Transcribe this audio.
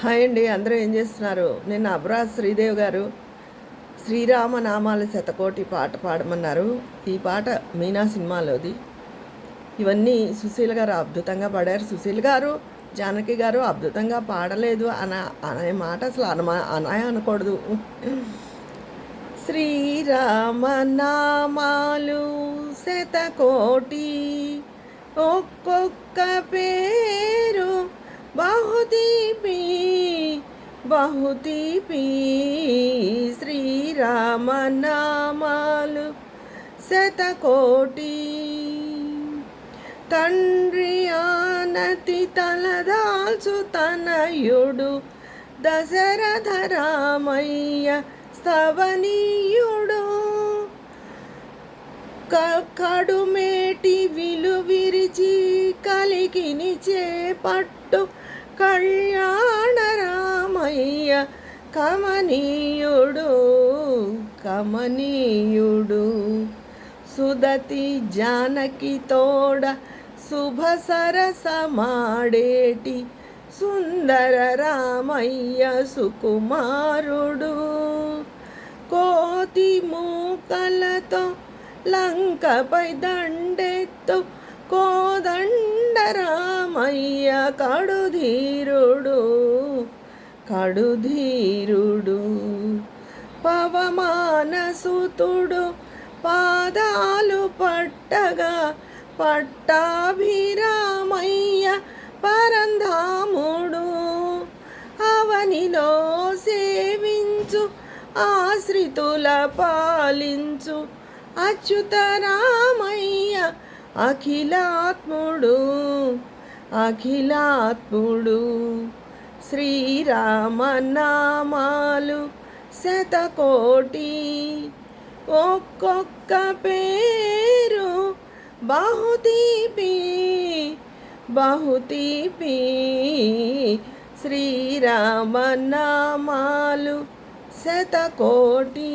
Hi అండి, అందరూ ఏం చేస్తున్నారు? నేను అబ్రాజ్ శ్రీదేవ్ గారు శ్రీరామ నామాల శతకోటి పాట పాడమన్నారు. ఈ పాట మీనా సినిమాలోది. ఇవన్నీ సుశీల్ గారు అద్భుతంగా పాడారు. సుశీల్ గారు, జానకి గారు అద్భుతంగా పాడలేదు అనే మాట అసలు అనకూడదు. శ్రీరామ నామాలు శతకోటి, ఒక్కొక్క పేరు బహుదీపి బహుదీపి. శ్రీరామ నామాలు శతకోటి. తండ్రి ఆనతి తలదాల్చు తనయుడు దశరథ రామయ్య స్తవనీయుడు. కడుమేటి విలువిరిచి కలికిని చేపట్టు కళ్యాణ రామయ్య కమనీయుడు కమనీయుడు. సుదతి జానకి తోడ శుభ సరసమాడేటి సుందర రామయ్య సుకుమారుడు. కోతి మూకలతో లంకపై దండెత్తు కోదండ రామయ్య కడుధీరుడు కడుధీరుడు. పవమానసుతుడు పాదాలు పట్టగా పట్టాభిరామయ్య పరంధాముడు. అవనిలో సేవించు ఆశ్రితుల పాలించు అచ్యుత రామయ్య అఖిలాత్ముడు అఖిలాత్ముడు. శ్రీరామ నామాలు శతకోటి, ఒక్కొక్క పేరు బహుదీపి బహుదీపి. శ్రీరామ నామాలు శతకోటి.